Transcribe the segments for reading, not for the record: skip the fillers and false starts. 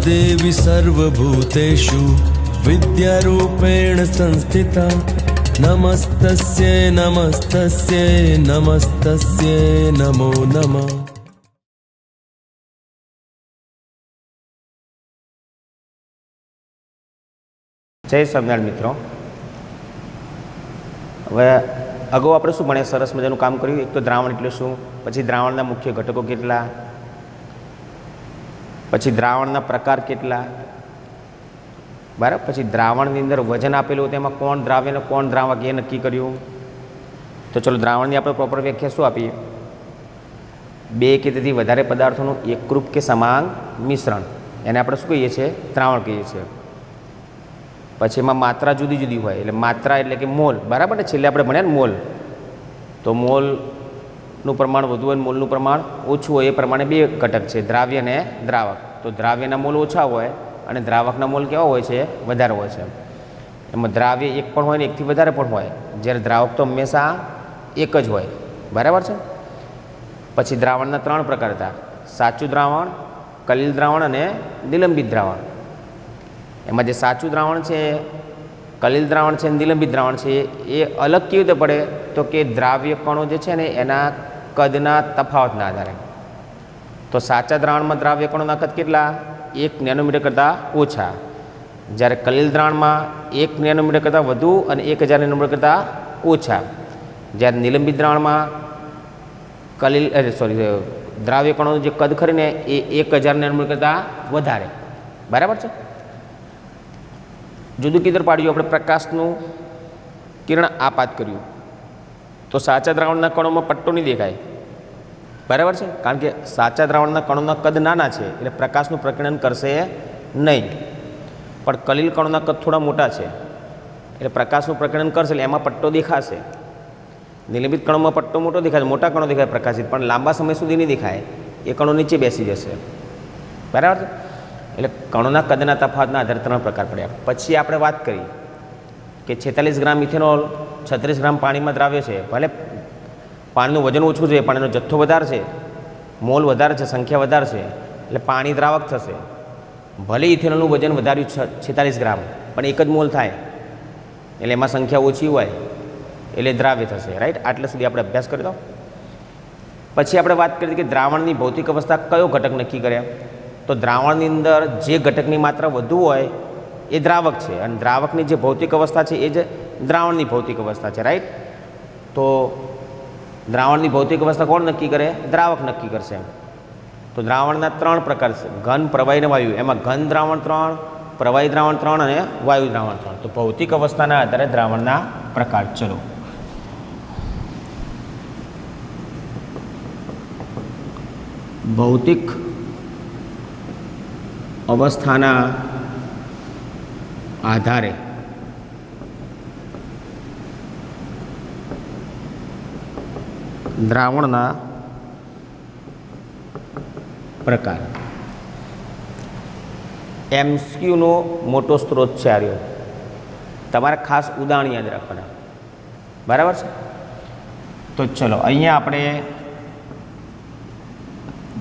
देवी सर्वभूतेषु विद्यारूपेण संस्थिता नमस्तस्यै नमस्तस्यै नमस्तस्यै नमो नमः। जय स्वामिनारायण मित्रों, હવે અગાઉ આપણે શું ભણ્યા? સરસ મજાનું કામ કર્યું. એક તો દ્રાવણ એટલે શું, પછી દ્રાવણના મુખ્ય ઘટકો કેટલા, પછી દ્રાવણના પ્રકાર કેટલા, બરાબર. પછી દ્રાવણની અંદર વજન આપેલું હતું, એમાં કોણ દ્રાવ્ય અને કોણ દ્રાવક એ નક્કી કર્યું. તો ચલો દ્રાવણની આપણે પ્રોપર વ્યાખ્યા શું આપીએ? બે કે તેથી વધારે પદાર્થોનું એકરૂપ કે સમાંગ મિશ્રણ, એને આપણે શું કહીએ છીએ? દ્રાવણ કહીએ છીએ. પછી એમાં માત્રા જુદી જુદી હોય, એટલે માત્રા એટલે કે મોલ, બરાબર ને? છેલ્લે આપણે ભણ્યા ને મોલ, તો મોલનું પ્રમાણ વધુ હોય, મોલનું પ્રમાણ ઓછું હોય, એ પ્રમાણે બે ઘટક છે, દ્રાવ્ય અને દ્રાવક. તો દ્રાવ્યના મોલ ઓછા હોય અને દ્રાવકના મોલ કેવા હોય છે? વધારે હોય છે. એમાં દ્રાવ્ય એક પણ હોય ને એકથી વધારે પણ હોય, જ્યારે દ્રાવક તો હંમેશા એક જ હોય, બરાબર છે. પછી દ્રાવણના ત્રણ પ્રકાર હતા: સાચું દ્રાવણ, કલીલ દ્રાવણ અને નિલંબિત દ્રાવણ. એમાં જે સાચું દ્રાવણ છે, કલીલ દ્રાવણ છે, નિલંબિત દ્રાવણ છે, એ અલગ કેવી રીતે પડે? તો કે દ્રાવ્ય કણો જે છે ને એના કદના તફાવતના આધારે. તો સાચા દ્રાવણમાં દ્રાવ્ય કણોના કદ કેટલા? 1 નેનોમીટર કરતાં ઓછા. જ્યારે કલીલ દ્રાવણમાં 1 નેનોમીટર કરતાં વધુ અને 1000 નેનોમીટર કરતાં ઓછા. જ્યારે નિલંબિત દ્રાવણમાં દ્રાવ્ય કણોનું જે કદ ખરીને એ 1000 નેનોમીટર કરતાં વધારે, બરાબર છે. જુદું કિધર પાડ્યું આપણે? પ્રકાશનું કિરણ આપાત કર્યું. તો સાચા દ્રાવણના કણોમાં પટ્ટો નહીં દેખાય, બરાબર છે, કારણ કે સાચા દ્રાવણના કણોના કદ નાના છે એટલે પ્રકાશનું પ્રકિરણન કરશે નહીં. પણ કલીલ કણોના કદ થોડા મોટા છે એટલે પ્રકાશનું પ્રકિરણન કરશે, એટલે એમાં પટ્ટો દેખાશે. નિલંબિત કણોમાં પટ્ટો મોટો દેખાય, મોટા કણો દેખાય પ્રકાશિત, પણ લાંબા સમય સુધી નહીં દેખાય, એ કણો નીચે બેસી જશે, બરાબર છે. એટલે કણોના કદના તફાવતના આધારે ત્રણ પ્રકાર પડ્યા. પછી આપણે વાત કરી કે 46 ગ્રામ ઇથેનોલ 36 ગ્રામ પાણીમાં દ્રાવ્ય છે. ભલે પાણીનું વજન ઓછું છે પણ એનો જથ્થો વધારે છે, મોલ વધારે છે, સંખ્યા વધારે છે, એટલે પાણી દ્રાવક થશે. ભલે ઇથેનોલનું વજન વધાર્યું 46 ગ્રામ પણ એક જ મોલ થાય, એટલે એમાં સંખ્યા ઓછી હોય એટલે દ્રાવ્ય થશે, રાઈટ. આટલે સુધી આપણે અભ્યાસ કરી દો. પછી આપણે વાત કરી કે દ્રાવણની ભૌતિક અવસ્થા કયો ઘટક નક્કી કરે? તો દ્રાવણની અંદર જે ઘટકની માત્રા વધુ હોય એ દ્રાવક છે, અને દ્રાવકની જે ભૌતિક અવસ્થા છે એ જ દ્રાવણની ભૌતિક અવસ્થા છે, રાઈટ. તો દ્રાવણની ભૌતિક અવસ્થા કોણ નક્કી કરે? દ્રાવક નક્કી કરશે. તો દ્રાવણના ત્રણ પ્રકાર છે: ઘન, પ્રવાહી અને વાયુ. એમાં ઘન દ્રાવણ 3, પ્રવાહી દ્રાવણ 3 અને વાયુ દ્રાવણ 3. તો ભૌતિક અવસ્થાના આધારે દ્રાવણના પ્રકાર. ચલો ભૌતિક અવસ્થાના આધારે દ્રાવણના પ્રકાર. એમસીક્યુનો મોટો સ્ત્રોત છે આ રહ્યો. તમારે ખાસ ઉદાહરણ યાદ રાખવાના, બરાબર છે. તો ચલો અહીંયા આપણે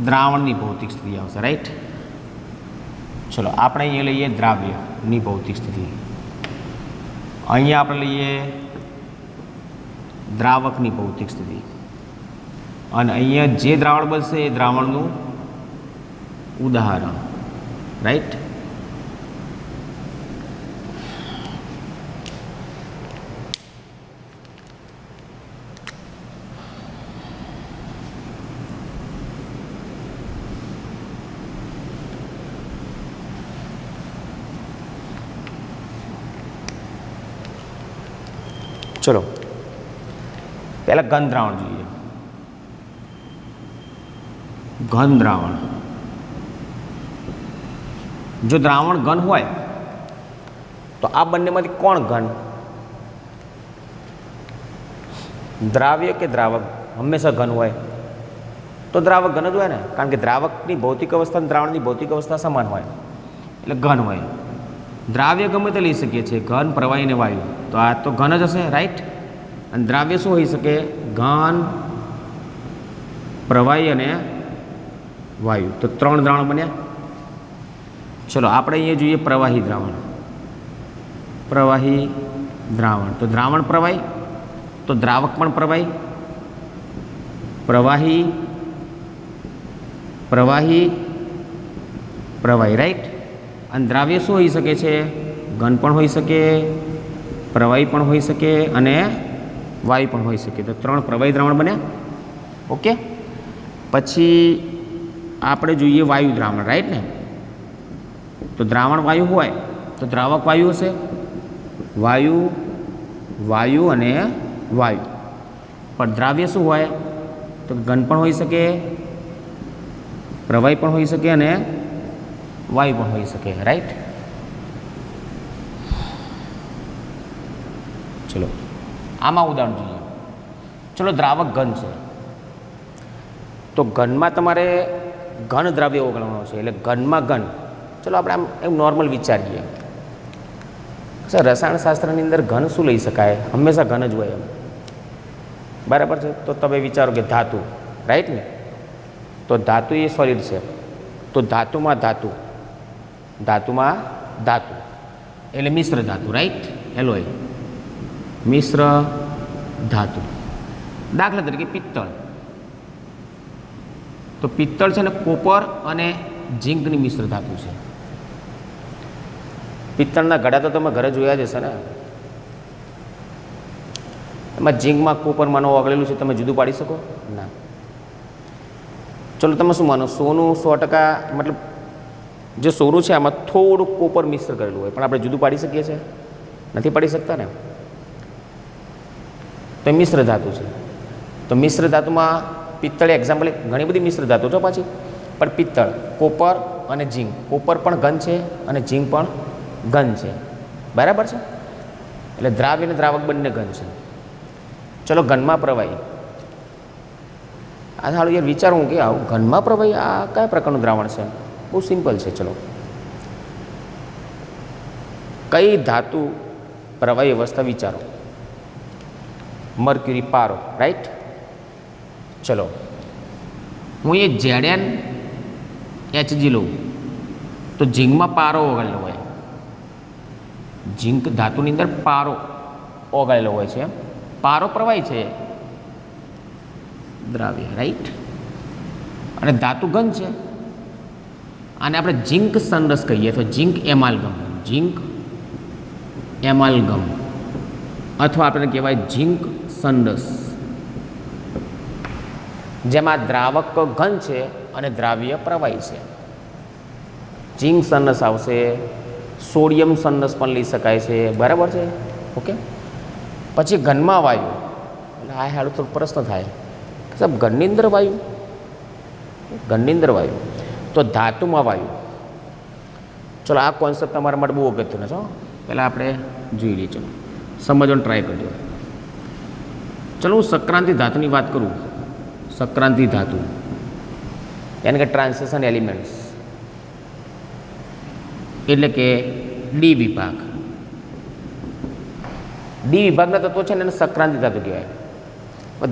દ્રાવણની ભૌતિક સ્થિતિ આવશે, રાઈટ. ચલો આપણે અહીંયા લઈએ દ્રાવ્યની ભૌતિક સ્થિતિ, અહીંયા આપણે લઈએ દ્રાવકની ભૌતિક સ્થિતિ, અને અહીંયા જે દ્રાવણ બનશે એ દ્રાવણનું ઉદાહરણ, રાઈટ. ચલો પહેલાં ઘન દ્રાવણ જોઈએ. ઘન દ્રાવણ, જો દ્રાવણ ઘન હોય તો આ બંનેમાંથી કોણ ઘન? દ્રાવ્ય કે દ્રાવક? હંમેશા ઘન હોય તો દ્રાવક ઘન જ હોય ને, કારણ કે દ્રાવકની ભૌતિક અવસ્થા અને દ્રાવણની ભૌતિક અવસ્થા સમાન હોય એટલે ઘન હોય. દ્રાવ્ય ગમે તે લઈ શકીએ છીએ, ઘન, પ્રવાહી અને વાયુ. તો આ તો ઘન જ હશે, રાઈટ. અને દ્રાવ્ય શું હોઈ શકે? ઘન, પ્રવાહી અને વાયુ. તો ત્રણ દ્રાવણ બન્યા. ચલો આપણે અહીંયા જોઈએ પ્રવાહી દ્રાવણ. પ્રવાહી દ્રાવણ તો દ્રાવણ પ્રવાહી, તો દ્રાવક પણ પ્રવાહી. પ્રવાહી પ્રવાહી પ્રવાહી, રાઈટ. અને દ્રાવ્ય શું હોઈ શકે છે? ઘન પણ હોઈ શકે, પ્રવાહી પણ હોઈ શકે અને વાયુ પણ હોઈ શકે. તો 3 પ્રવાહી દ્રાવણ બન્યા. ઓકે. પછી આપણે જોઈએ વાયુ દ્રાવણ, રાઈટ ને. તો દ્રાવણ વાયુ હોય તો દ્રાવક વાયુ હશે. વાયુ વાયુ અને વાયુ. પણ દ્રાવ્ય શું હોય? તો ઘન પણ હોઈ શકે, પ્રવાહી પણ હોઈ શકે અને વાયુ પણ હોઈ શકે, રાઈટ. ચલો આમાં ઉદાહરણ જોઈએ. ચલો દ્રાવક ઘન છે, તો ઘનમાં તમારે ઘન દ્રાવ્ય ઓગળવાનો છે, એટલે ઘનમાં ઘન. ચલો આપણે આમ એમ નોર્મલ વિચારીએ. સર રસાયણશાસ્ત્રની અંદર ઘન શું લઈ શકાય? હંમેશા ઘન જ હોય એમ, બરાબર છે. તો તમે વિચારો કે ધાતુ, રાઈટ ને. તો ધાતુ એ સોલિડ છે, તો ધાતુમાં ધાતુ, ધાતુમાં ધાતુ એટલે મિશ્ર ધાતુ, રાઈટ. એલોય, મિશ્ર ધાતુ. દાખલા તરીકે પિત્તળ, તો પિત્તળ છે ને કોપર અને ઝીંકની મિશ્ર ધાતુ છે. પિત્તળના ઘડા તો તમે ઘરે જોયા જ હશે ને. એમાં ઝીંકમાં કોપરમાં ઓગળેલું છે, તમે જુદું પાડી શકો ના. ચલો તમે શું માનો? સોનું 100% મતલબ જે સોનું છે આમાં થોડું કોપર મિક્સ કરેલું હોય, પણ આપણે જુદું પાડી શકીએ છીએ? નથી પાડી શકતા ને. તો મિશ્ર ધાતુ છે. તો મિશ્ર ધાતુમાં પિત્તળ એક્ઝામ્પલ, ઘણી બધી મિશ્ર ધાતુ છે પાછી, પણ પિત્તળ, કોપર અને ઝીંક. કોપર પણ ઘન છે અને ઝીંક પણ ઘન છે, બરાબર છે. એટલે દ્રાવ્ય અને દ્રાવક બંને ઘન છે. ચલો ઘનમાં પ્રવાહી. આ સારું યાર વિચારવું કે આવું ઘનમાં પ્રવાહી આ કયા પ્રકારનું દ્રાવણ છે? બહુ સિમ્પલ છે. ચલો કઈ ધાતુ પ્રવાહી અવસ્થા વિચારો? મર્ક્યુરી, પારો, રાઈટ. ચલો હું એ ZnHg લઉં તો ઝીંકમાં પારો ઓગળેલો હોય. ઝીંક ધાતુની અંદર પારો ઓગળેલો હોય છે. પારો પ્રવાહી છે, દ્રાવ્ય, રાઈટ. અને ધાતુ ઘન છે. આને આપણે ઝીંક સંરસ કહીએ તો ઝીંક એમાલ્ગમ, ઝીંક એમાલ્ગમ, અથવા આપણે કહેવાય ઝીંક સંરસ, જેમાં દ્રાવક ઘન છે અને દ્રાવ્ય પ્રવાહી છે. ઝીંક સંરસ આવશે. સોડિયમ સંરસ પણ લઈ શકાય છે, બરાબર છે. ઓકે. પછી ઘનમાં વાયુ, એટલે આ હાલ થોડો પ્રશ્ન થાય કે સાહેબ ઘરની અંદર વાયુ, ઘરની અંદર વાયુ, તો ધાતુમાં વાયુ. ચલો આ કોન્સેપ્ટ તમારા માટે બહુ અગત્યનો છે. પહેલાં આપણે જોઈ લઈએ. ચલો સમજવાનો ટ્રાય કરજો. ચલો હું સંક્રાંતિ ધાતુની વાત કરું. સંક્રાંતિ ધાતુ યાनी કે ટ્રાન્સેશન એલિમેન્ટ્સ, એટલે કે ડી વિભાગ. ડી વિભાગના તત્વો છે ને એને સંક્રાંતિ ધાતુ કહેવાય.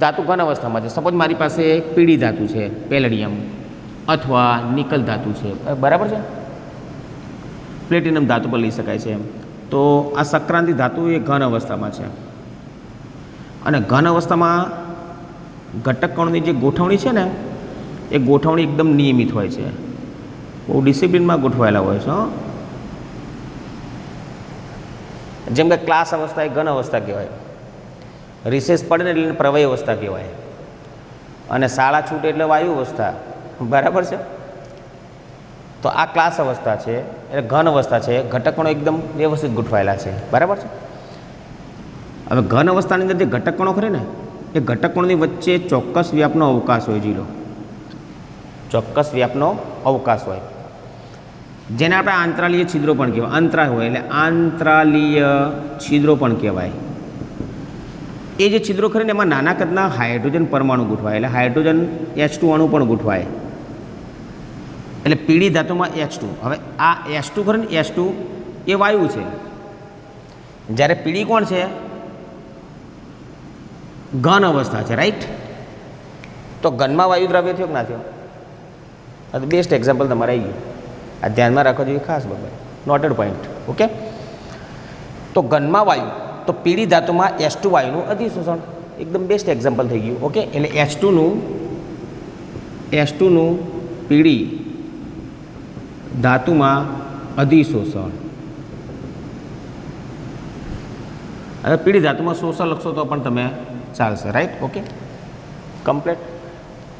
ધાતુ ઘન અવસ્થામાં છે. સપોઝ મારી પાસે પીળી ધાતુ છે, પેલેડિયમ, અથવા નિકલ ધાતુ છે, બરાબર છે. પ્લેટિનમ ધાતુ પર લઈ શકાય છે. તો આ સંક્રાંતિ ધાતુ એ ઘન અવસ્થામાં છે. અને ઘન અવસ્થામાં ઘટક કણોની જે ગોઠવણી છે ને, એ ગોઠવણી એકદમ નિયમિત હોય છે, બહુ ડિસિપ્લિનમાં ગોઠવાયેલા હોય છે. જેમ કે ક્લાસ અવસ્થા એ ઘન અવસ્થા કહેવાય, રિસેસ પડે ને એટલે પ્રવાહી અવસ્થા કહેવાય, અને શાળા છૂટે એટલે વાયુ અવસ્થા, બરાબર છે. તો આ ક્લાસ અવસ્થા છે એટલે ઘન અવસ્થા છે. ઘટકણો એકદમ વ્યવસ્થિત ગોઠવાયેલા છે, બરાબર છે. હવે ઘન અવસ્થાની અંદર જે ઘટકણો ખરે ને, એ ઘટકણોની વચ્ચે ચોક્કસ વ્યાપનો અવકાશ હોય. જીલો ચોક્કસ વ્યાપનો અવકાશ હોય, જેને આપણે આંતરાલીય છિદ્રો પણ કહેવાય. અંતરાલ હોય એટલે આંતરાલીય છિદ્રો પણ કહેવાય. એ જે છિદ્રો ખરી ને એમાં નાના કદના હાઇડ્રોજન પરમાણુ ગોઠવાય, એટલે હાઇડ્રોજન H2 અણુ પણ ગોઠવાય. એટલે પીળી ધાતુમાં H2. હવે આ H2 ખરે ને, H2 એ વાયુ છે, જ્યારે પીળી કોણ છે? ઘન અવસ્થા છે, રાઈટ. તો ઘનમાં વાયુ દ્રવ્ય થયો કે ના થયો? આ બેસ્ટ એક્ઝામ્પલ તમારે આવી ગયું. આ ધ્યાનમાં રાખવા જોઈએ ખાસ બાબત, નોટેડ પોઈન્ટ. ઓકે, તો ઘનમાં વાયુ, તો પીળી ધાતુમાં H2 વાયુનું અધિશોષણ એકદમ બેસ્ટ એક્ઝામ્પલ થઈ ગયું. ઓકે, એટલે H2નું પીળી ધાતુમાં અધિશોષણ. હવે પીળી ધાતુમાં શોષણ લખશો તો પણ તમે ચાલશે. રાઈટ? Okay, complete.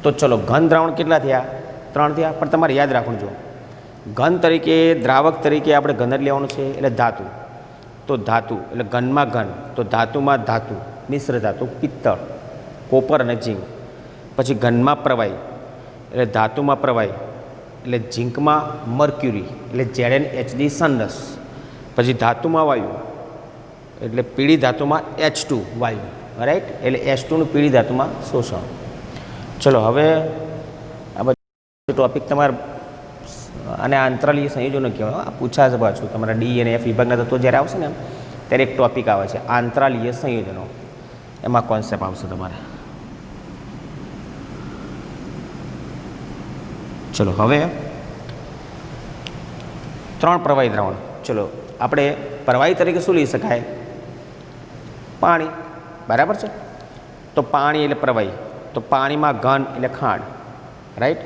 તો ચલો, ઘન દ્રાવણ કેટલા થયા? 3 થયા. પણ તમારે યાદ રાખવાનું, જો ઘન તરીકે, દ્રાવક તરીકે આપણે ઘન જ લેવાનું છે. એટલે ધાતુ, તો ધાતુ એટલે ઘનમાં ઘન, તો ધાતુમાં ધાતુ, મિશ્ર ધાતુ પિત્તળ, કોપર અને ઝીંક. પછી ઘનમાં પ્રવાહી એટલે ધાતુમાં પ્રવાહી એટલે ઝીંકમાં મર્ક્યુરી એટલે ZnHd સનરસ. પછી ધાતુમાં વાયુ એટલે પીળી ધાતુમાં H2 વાયુ. રાઈટ? એટલે H2નું પીળી ધાતુમાં શોષણ. ચલો, હવે આ બધું ટોપિક તમારે, અને આંતરાલીય સંયોજનો કહેવાય. આ પૂછાશે પાછું તમારા ડી અને એફ વિભાગના તત્વો જ્યારે આવશે ને ત્યારે એક ટોપિક આવે છે આંતરાલીય સંયોજનો. એમાં કોન્સેપ્ટ આવશે તમારે. ચલો, હવે 3 પ્રવાહી દ્રાવણ. ચલો, આપણે પ્રવાહી તરીકે શું લઈ શકાય? પાણી. બરાબર છે? તો પાણી એટલે પ્રવાહી, તો પાણીમાં ઘન એટલે ખાંડ. રાઈટ?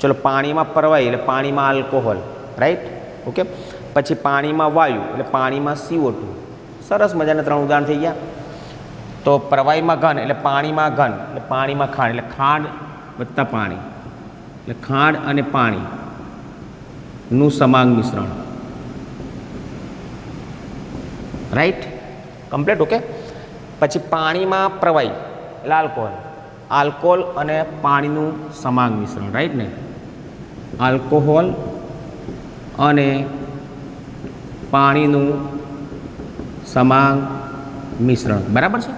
ચલો, પાણીમાં પ્રવાહી એટલે પાણીમાં આલ્કોહોલ. રાઈટ? ઓકે, પછી પાણીમાં વાયુ એટલે પાણીમાં CO2. સરસ મજાના 3 ઉદાહરણ થઈ ગયા. તો પ્રવાહીમાં ઘન એટલે પાણીમાં ઘન એટલે પાણીમાં ખાંડ, એટલે ખાંડ વત્તા પાણી એટલે ખાંડ અને પાણીનું સમાંગ મિશ્રણ. રાઈટ? કમ્પ્લીટ. ઓકે, પછી પાણીમાં પ્રવાહી એટલે આલ્કોહોલ, આલ્કોહોલ અને પાણીનું સમાંગ મિશ્રણ. રાઈટ ને? આલ્કોહોલ અને પાણીનું સમાંગ મિશ્રણ. બરાબર છે?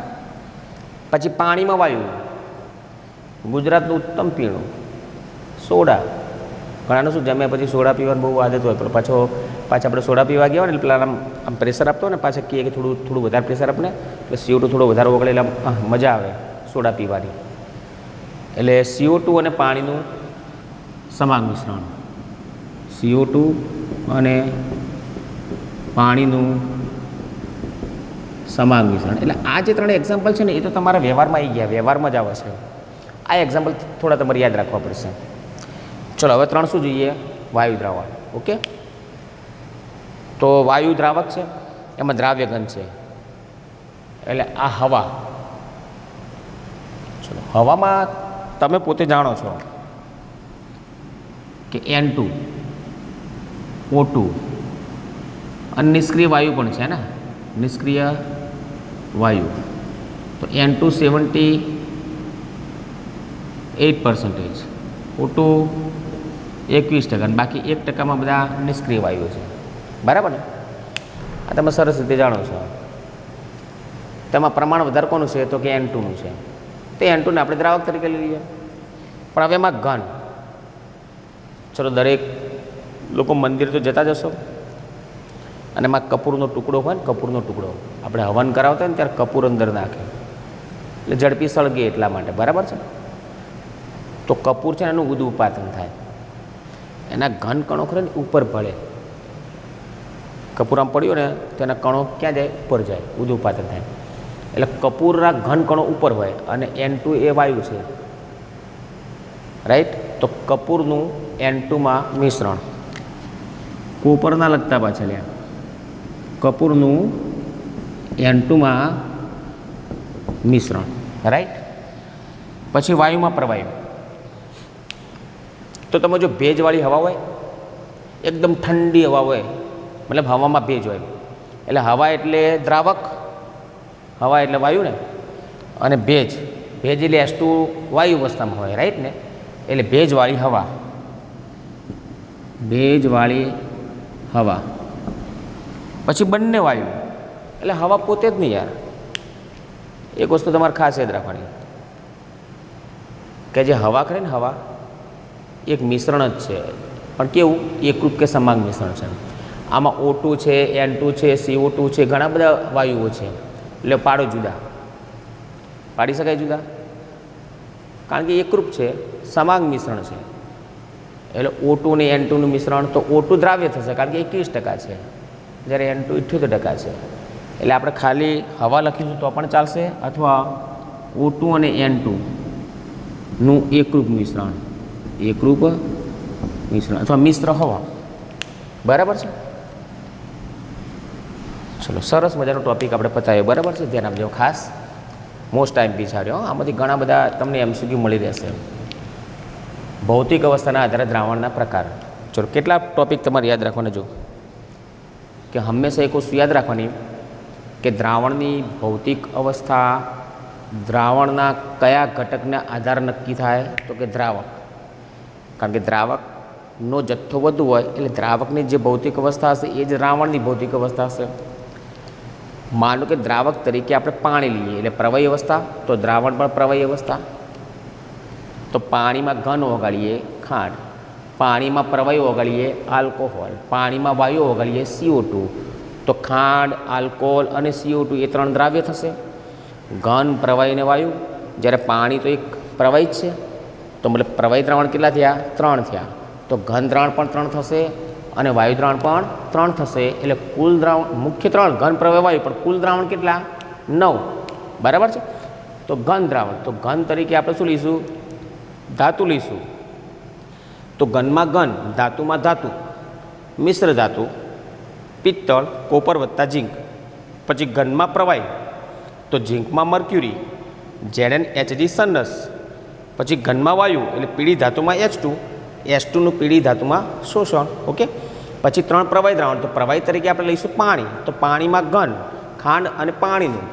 પછી પાણીમાં વાયુ, ગુજરાતનું ઉત્તમ પીણું સોડા. ઘણાનું શું, જમ્યા પછી સોડા પીવાની બહુ આદત હોય, પણ પાછા આપણે સોડા પીવા ગયા હોય ને એટલે પેલા આમ પ્રેશર આપતો હોય ને, પાછા કહે કે થોડું વધારે પ્રેશર આપને, એટલે CO2 થોડો વધારે ઓગળે એટલે મજા આવે સોડા પીવાની. એટલે CO2 અને પાણીનું સમાંગ મિશ્રણ, CO2 અને પાણીનું સમાંગ મિશ્રણ. એટલે આ જે 3 એક્ઝામ્પલ છે ને એ તો તમારા વ્યવહારમાં આવી ગયા, વ્યવહારમાં જ આવે છે. આ એક્ઝામ્પલ થોડા તમારે યાદ રાખવા પડશે. ચલો, હવે 3 શું જોઈએ? વાયુ દ્રાવણ. ઓકે, તો વાયુ દ્રાવક છે, એમાં દ્રાવ્ય ઘન છે. એટલે આ હવા. ચલો, હવામાં તમે પોતે જાણો છો કે N2 O2 અને નિષ્ક્રિય વાયુ પણ છે ને, નિષ્ક્રિય વાયુ. તો N2 78%, O2 21%, બાકી 1%માં બધા નિષ્ક્રિય વાયુ છે. બરાબર ને? આ તમે સરસ રીતે જાણો છો. તેમાં પ્રમાણ વધારે કોનું છે? તો કે N2નું છે. તે N2ને આપણે દ્રાવક તરીકે લઈ લઈએ. પણ હવે એમાં ઘન. ચલો, દરેક લોકો મંદિર તો જતા જશો, અને એમાં કપૂરનો ટુકડો હોય ને, કપૂરનો ટુકડો આપણે હવન કરાવતા હોય ને ત્યારે કપૂર અંદર નાખે એટલે ઝડપી સળગે એટલા માટે. બરાબર છે? તો કપૂર છે ને એનું ઉદુપાતન થાય, એના ઘન કણો ખરે ને ઉપર ભળે. કપૂર આમ પડ્યો ને તો એના કણો ક્યાં જાય? ઉપર જાય, ઉદુપાતન થાય. એટલે કપૂરના ઘન કણો ઉપર હોય અને N2 એ વાયુ છે. રાઈટ? તો કપૂરનું N2માં મિશ્રણ, કોપરના લગતા પાછળ કપૂરનું N2માં મિશ્રણ. રાઈટ? પછી વાયુમાં પ્રવાહી. તો તમે જો ભેજવાળી હવા હોય, એકદમ ઠંડી હવા હોય, મતલબ હવામાં ભેજ હોય, એટલે હવા એટલે દ્રાવક, હવા એટલે વાયુ ને, અને ભેજ એટલે H2 વાયુ અવસ્થામાં હોય. રાઈટ ને? એટલે ભેજવાળી હવા, ભેજવાળી હવા. પછી બંને વાયુ એટલે હવા પોતે જ નહીં યાર. એક વસ્તુ તમારે ખાસ યાદ રાખવાની કે જે હવા કરે ને, હવા એક મિશ્રણ જ છે, પણ કેવું? એકરૂપ કે સમાંગ મિશ્રણ છે. આમાં O2 છે, N2 છે, CO2 છે, ઘણા બધા વાયુઓ છે. એટલે પાડો જુદા પાડી શકાય જુદા, કારણ કે એકરૂપ છે, સમાંગ મિશ્રણ છે. એટલે O2 અને N2નું મિશ્રણ, તો O2 દ્રાવ્ય થશે કારણ કે 21% છે, જ્યારે N2 78% છે. એટલે આપણે ખાલી હવા લખીશું તો પણ ચાલશે, અથવા O2 અને N2નું એકરૂપ મિશ્રણ અથવા મિશ્ર હવા. બરાબર છે. ચલો, સરસ મજાનો ટોપિક આપણે પતાવ્યો. બરાબર છે, ધ્યાન આપજો ખાસ. મોસ્ટ ટાઈમ પીછાડ્યો. આમાંથી ઘણા બધા તમને MCQ મળી રહેશે. ભૌતિક અવસ્થાના આધારે દ્રાવણના પ્રકાર. ચલો, કેટલા ટોપિક તમારે યાદ રાખવાના? જો કે હંમેશા એક વસ્તુ યાદ રાખવાની કે દ્રાવણની ભૌતિક અવસ્થા દ્રાવણના કયા ઘટકના આધારે નક્કી થાય? તો કે દ્રાવક. કારણ કે દ્રાવકનો જથ્થો વધુ હોય એટલે દ્રાવકની જે ભૌતિક અવસ્થા હશે એ જ દ્રાવણની ભૌતિક અવસ્થા હશે. માનો કે દ્રાવક તરીકે આપણે પાણી લઈએ એટલે પ્રવાહી અવસ્થા, તો દ્રાવણ પણ પ્રવાહી અવસ્થા. તો પાણીમાં ઘન ઓગાળીએ ખાંડ, પાણીમાં પ્રવાહી ઓગાળીએ આલ્કોહોલ, પાણીમાં વાયુ ઓગાળીએ CO2, તો ખાંડ, આલ્કોહોલ અને CO2 એ 3 દ્રાવ્ય થશે. ઘન, પ્રવાહી અને વાયુ. જ્યારે પાણી તો એક પ્રવાહી જ છે, તો મતલબ પ્રવાહી દ્રાવણ કેટલા થયા? 3 થયા. તો ઘન દ્રાવણ પણ 3 થશે અને વાયુ દ્રાવણ પણ 3 થશે. એટલે કુલ દ્રાવણ મુખ્ય 3 ઘન, પ્રવાહી, વાયુ, પણ કુલ દ્રાવણ કેટલા? 9. બરાબર છે. તો ઘન દ્રાવણ, તો ઘન તરીકે આપણે શું લઈશું? ધાતુ લઈશું. તો ઘનમાં ઘન, ધાતુમાં ધાતુ, મિશ્ર ધાતુ, પિત્તળ, કોપર વત્તા ઝીંક. પછી ઘનમાં પ્રવાહી, તો ઝીંકમાં મર્ક્યુરી, ZnHg સનસ. પછી ઘનમાં વાયુ એટલે પીળી ધાતુમાં H2, H2નું પીળી ધાતુમાં શોષણ. ઓકે. પછી 3 પ્રવાહી દ્રાવણ, તો પ્રવાહી તરીકે આપણે લઈશું પાણી, તો પાણીમાં ઘન, ખાંડ અને પાણીનું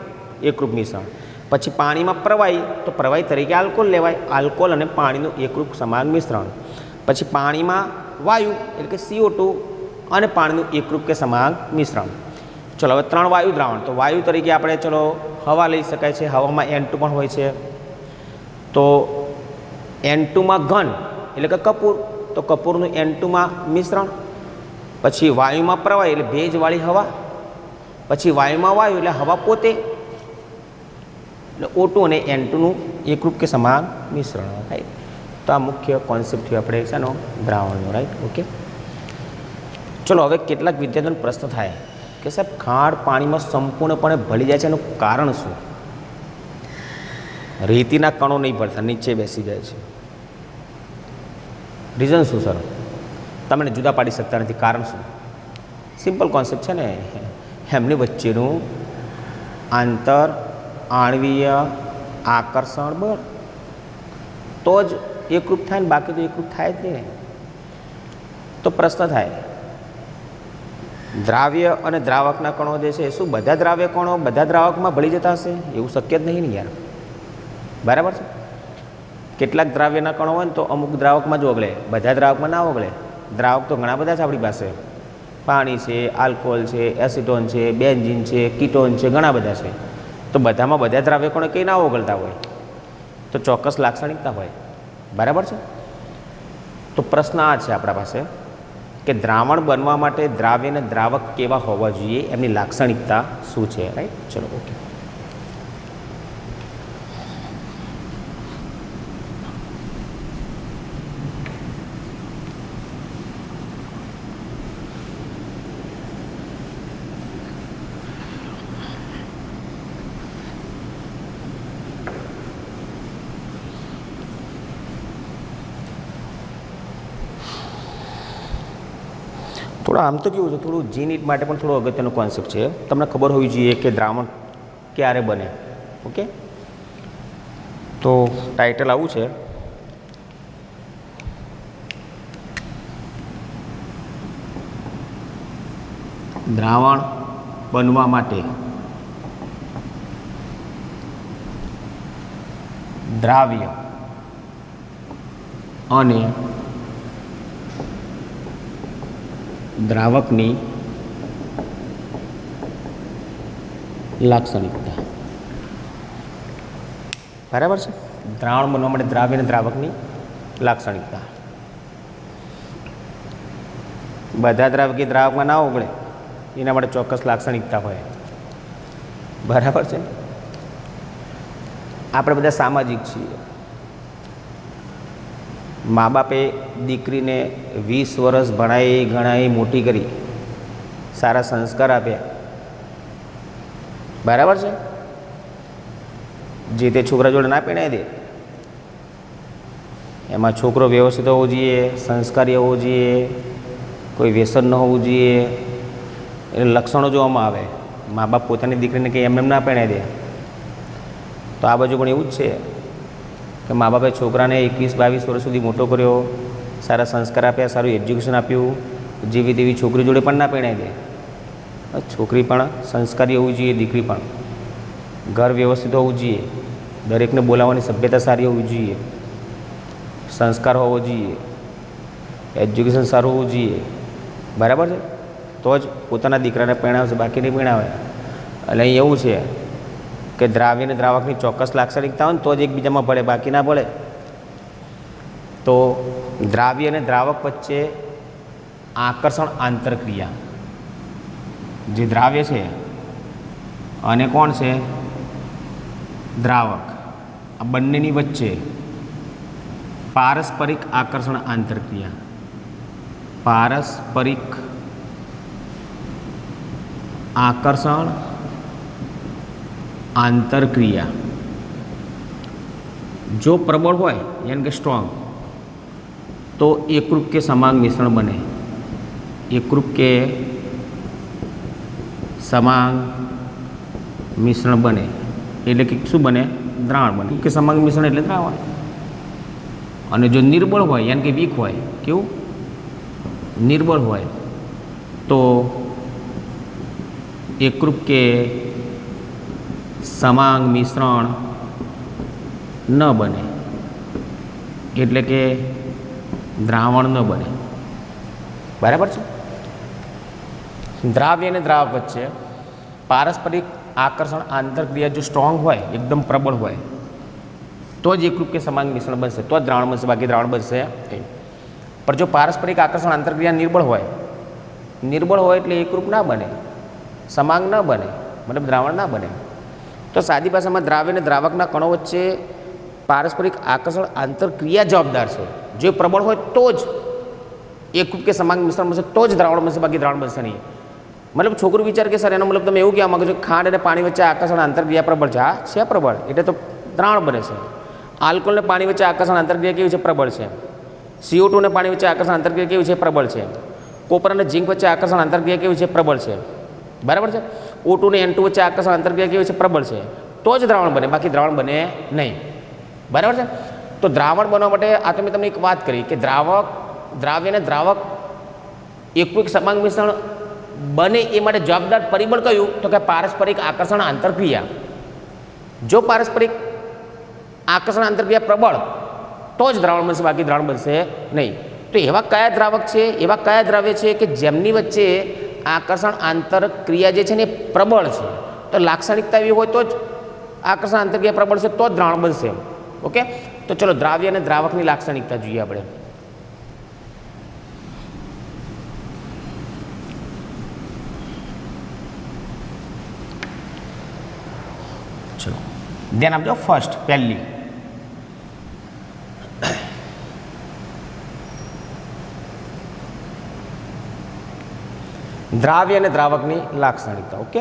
એકરૂપ મિશ્રણ. પછી પાણીમાં પ્રવાહી, તો પ્રવાહી તરીકે આલ્કોહોલ લેવાય, આલ્કોહોલ અને પાણીનું એકરૂપ સમાન મિશ્રણ. પછી પાણીમાં વાયુ એટલે કે CO2 અને પાણીનું એકરૂપ કે સમાન મિશ્રણ. ચલો, હવે 3 વાયુ દ્રાવણ, તો વાયુ તરીકે આપણે ચલો હવા લઈ શકાય છે. હવામાં N2 પણ હોય છે. તો N2માં ઘન એટલે કે કપૂર, તો કપૂરનું N2માં મિશ્રણ. પછી વાયુમાં પ્રવાહી એટલે ભેજવાળી હવા. પછી વાયુમાં વાયુ એટલે હવા પોતે, એટલે O2 અને N2નું એકરૂપ કે સમાન મિશ્રણ. રાઈટ. તો આ મુખ્ય કોન્સેપ્ટ થયો આપણે શાનો? દ્રાવણનો. રાઈટ. ઓકે. ચલો, હવે કેટલાક વિદ્યાર્થીઓનો પ્રશ્ન થાય કે સાહેબ ખાંડ પાણીમાં સંપૂર્ણપણે ભળી જાય છે, એનું કારણ શું? રેતીના કણો નહીં ભળતા, નીચે બેસી જાય છે. રીઝન શું સર? તમને જુદા પાડી શકતા નથી, કારણ શું? સિમ્પલ કોન્સેપ્ટ છે ને, એમની વચ્ચેનું આંતર આણ્વીય આકર્ષણ બળ, તો જ એકરૂપ થાય ને, બાકી તો એકરૂપ થાય જ નહીં. તો પ્રશ્ન થાય, દ્રાવ્ય અને દ્રાવકના કણો જે છે, શું બધા દ્રાવ્ય કણો બધા દ્રાવકમાં ભળી જતા હશે? એવું શક્ય જ નહીં ને યાર. બરાબર છે. કેટલાક દ્રાવ્યના કણો હોય ને તો અમુક દ્રાવકમાં જ ઓગળે, બધા દ્રાવકમાં ના ઓગળે. દ્રાવક તો ઘણા બધા છે આપણી પાસે. પાણી છે, આલ્કોહોલ છે, એસિટોન છે, બેન્ઝીન છે, કીટોન છે, ઘણા બધા છે. તો બધામાં બધા દ્રાવ્ય કણો કંઈ ના ઓગળતા હોય, તો ચોક્કસ લાક્ષણિકતા હોય. બરાબર છે. તો પ્રશ્ન આ છે આપણા પાસે કે દ્રાવણ બનવા માટે દ્રાવ્ય અને દ્રાવક કેવા હોવા જોઈએ, એમની લાક્ષણિકતા શું છે? રાઈટ. ચલો, ઓકે. થોડું આમ તો કેવું છે, થોડું G-NEET માટે પણ થોડું અગત્યનો કોન્સેપ્ટ છે. તમને ખબર હોવી જોઈએ કે દ્રાવણ ક્યારે બને. ઓકે. તો ટાઇટલ આવું છે, દ્રાવણ બનવા માટે દ્રાવ્ય અને દ્રાવકની લાક્ષણિકતા. બરાબર છે. દ્રાવણ બનવા માટે દ્રાવ્ય અને દ્રાવકની લાક્ષણિકતા. બધા દ્રાવક દ્રાવકમાં ના ઓગળે, એના માટે ચોક્કસ લાક્ષણિકતા હોય. બરાબર છે. આપણે બધા સામાજિક છીએ, મા બાપે દીકરીને 20 વર્ષ ભણાવી ગણાવી મોટી કરી, સારા સંસ્કાર આપ્યા, બરાબર છે? જે તે છોકરા જોડે ના પહેણાવી દે. એમાં છોકરો વ્યવસ્થિત હોવો જોઈએ, સંસ્કારી હોવો જોઈએ, કોઈ વ્યસન ન હોવું જોઈએ, એટલે લક્ષણો જોવામાં આવે. મા બાપ પોતાની દીકરીને કંઈ એમ ના પહેણાવી દે. તો આ બાજુ પણ એવું જ છે કે મા બાપે છોકરાને 21-22 વર્ષ સુધી મોટો કર્યો, સારા સંસ્કાર આપ્યા, સારું એજ્યુકેશન આપ્યું, જેવી તેવી છોકરી જોડે પણ ના પહેણાવી દે. છોકરી પણ સંસ્કારી હોવી જોઈએ, દીકરી પણ. ઘર વ્યવસ્થિત હોવું જોઈએ, દરેકને બોલાવવાની સભ્યતા સારી હોવી જોઈએ, સંસ્કાર હોવો જોઈએ, એજ્યુકેશન સારું હોવું જોઈએ, બરાબર છે? તો જ પોતાના દીકરાને પરણાવશે, બાકી નહીં પરણાવે. એટલે અહીં એવું છે કે દ્રાવ્ય અને દ્રાવકની ચોક્કસ લાક્ષણિકતા હોય ને તો જ એકબીજામાં ભળે, બાકી ના ભળે. તો દ્રાવ્ય અને દ્રાવક વચ્ચે આકર્ષણ આંતરક્રિયા, જે દ્રાવ્ય છે અને કોણ છે દ્રાવક, આ બંનેની વચ્ચે પારસ્પરિક આકર્ષણ આંતરક્રિયા, પારસ્પરિક આકર્ષણ આંતરક્રિયા જો પ્રબળ હોય યાनी કે સ્ટ્રોંગ, તો એકरूप के समांग मिश्रण बने. एकरूप के समांग मिश्रण बने એટલે કે શું બને? દ્રાવણ બને. કે સમાંગ મિશ્રણ એટલે દ્રાવણ. અને જો નિર્બળ હોય યાनी કે વીક હોય, કેવું? નિર્બળ હોય તો एकरूप के समांग मिश्रण न बने, એટલે કે દ્રાવણ ન બને, બરાબર છે? દ્રાવ્ય અને દ્રાવક વચ્ચે પારસ્પરિક આકર્ષણ આંતરક્રિયા જો સ્ટ્રોંગ હોય, એકદમ પ્રબળ હોય, તો જ એકરૂપ કે સમાંગ મિશ્રણ બનશે, તો જ દ્રાવણ બનશે, બાકી દ્રાવણ બનશે નહીં. પણ જો પારસ્પરિક આકર્ષણ આંતરક્રિયા નિર્બળ હોય એટલે એકરૂપ ના બને, समांग न बने, मतलब द्रावण ना बने. तो सादी भाषा में द्राव्य ने द्रावकना कणों वच्चे पारस्परिक आकर्षण आंतरक्रिया जवाबदार है. जो प्रबल हो तो ज एकरूप के समांग मिश्रण बनशे, तो ज द्रावण बनशे, बाकी द्रावण बनशे नहीं. मतलब छोकरो विचार के सर एनो मतलब तमे एवुं कहेवा मांगो छो खांड अने पाणी वच्चे आकर्षण आंतरक्रिया प्रबल छे. हाँ छे प्रबल, एटले तो द्रावण बने छे. आल्कोहोल ने पाणी वच्चे आकर्षण आंतरक्रिया केवी छे? प्रबल छे. CO2 ने पाणी वच्चे आकर्षण आंतरक्रिया केवी छे? प्रबल छे. कोपर अने झिंक वच्चे आकर्षण आंतरक्रिया केवी छे? प्रबल छे. बराबर है? O2 ने N2 वच्चे आकर्षण आंतरक्रिया केवी छे? प्रबल है. तो ज द्रावण बने, बाकी द्रावण बने नहीं. बराबर है? तो द्रावण बनवा माटे आ तो मैं तमने एक बात करी कि द्राव्य ने द्रावक एकरूप समांग मिश्रण बने ए माटे जवाबदार परिबळ कयुं? तो कि पारस्परिक आकर्षण आंतरक्रिया. जो पारस्परिक आकर्षण आंतरक्रिया प्रबळ तो ज द्रावण बनशे, बाकी द्रावण बनशे नहीं. तो एवा कया द्रावक छे, एवा कया द्रव्य छे कि जेमनी वच्चे आकर्षण आंतरक्रिया जे छे ने प्रबल है? तो लाक्षणिकता एवी होय तो ज आकर्षण आंतरक्रिया प्रबल है, तो ज द्रावण बनशे. ओके, तो चलो द्राव्य अने द्रावकनी लाक्षणिकता जोईए आपणे. चलो ध्यान आपजो. फर्स्ट पहली द्राव्य અને દ્રાવકની લાક્ષણિકતા. ઓકે,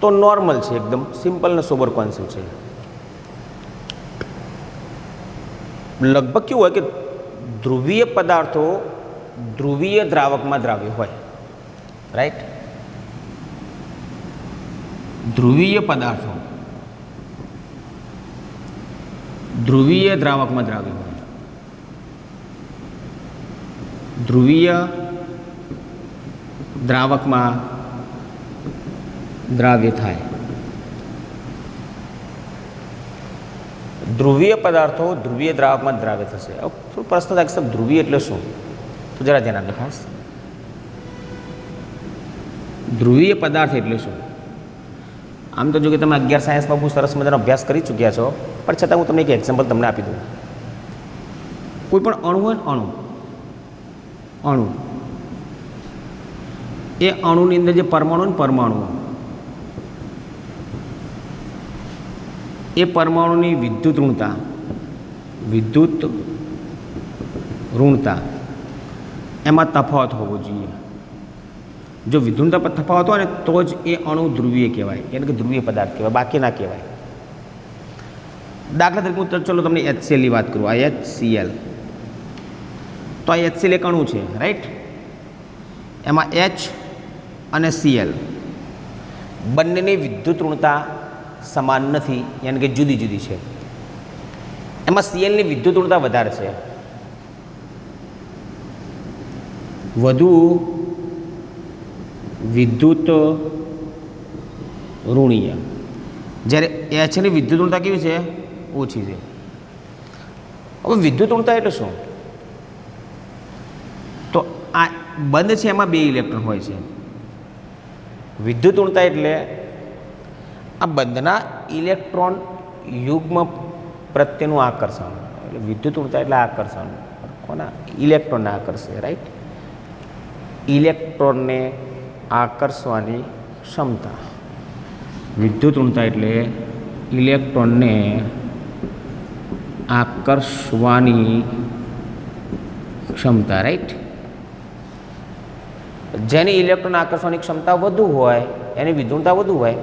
તો નોર્મલ છે, એકદમ સિમ્પલ ને સોબર કોન્સેપ્ટ છે. લગભગ કેવું હોય કે ધ્રુવીય પદાર્થો ધ્રુવીય દ્રાવકમાં દ્રાવ્ય હોય, રાઈટ? ધ્રુવીય પદાર્થો ધ્રુવીય દ્રાવકમાં દ્રાવ્ય હોય. ધ્રુવીય દ્રાવકમાં દ્રાવ્ય થાય. ધ્રુવીય પદાર્થો ધ્રુવીય દ્રાવકમાં દ્રાવ્ય થશે. હવે પ્રશ્ન થાય કે સાહેબ ધ્રુવીય એટલે શું? તો જરા ધ્યાન આપજો ખાસ. ધ્રુવીય પદાર્થ એટલે શું? આમ તો જો કે તમે 11 સાયન્સમાં બહુ સરસ મજાનો અભ્યાસ કરી ચૂક્યા છો, પણ છતાં હું તમને એક એક્ઝામ્પલ તમને આપી દઉં. કોઈ પણ અણુ હોય ને, અણુ એ અણુની અંદર જે પરમાણુઓ એ પરમાણુની વિદ્યુત ઋણતા વિદ્યુત ઋણતા એમાં તફાવત હોવો જોઈએ. જો વિદ્યુત તફાવત હોય ને તો જ એ અણુ ધ્રુવીય કહેવાય, એટલે કે ધ્રુવીય પદાર્થ કહેવાય, બાકી ના કહેવાય. દાખલા તરીકે હું ચલો તમને HClની વાત કરું. આ HCl, તો આ HCl એક અણુ છે, રાઈટ. એમાં H અને Cl બંનેની વિદ્યુત ઋણતા સમાન નથી, યાની કે જુદી જુદી છે. એમાં Clની વિદ્યુત ઋણતા વધારે છે, વધુ વિદ્યુત ઋણીય, જ્યારે Hની વિદ્યુત ઋણતા કેવી છે? ઓછી છે. હવે વિદ્યુત ઋણતા એટલે શું? તો આ બંધ છે એમાં 2 ઇલેક્ટ્રોન હોય છે. વિદ્યુત ઋણતા એટલે આ બંધના ઇલેક્ટ્રોન યુગ્મ પ્રત્યેનું આકર્ષણ. એટલે વિદ્યુત ઋણતા એટલે આકર્ષણ કોના? ઇલેક્ટ્રોનને આકર્ષે, રાઈટ. ઇલેક્ટ્રોનને આકર્ષવાની ક્ષમતા. વિદ્યુત ઋણતા એટલે ઇલેક્ટ્રોનને આકર્ષવાની ક્ષમતા, રાઈટ. જેની ઇલેક્ટ્રોન આકર્ષવાની ક્ષમતા વધુ હોય એની વિદ્યુતતા વધુ હોય,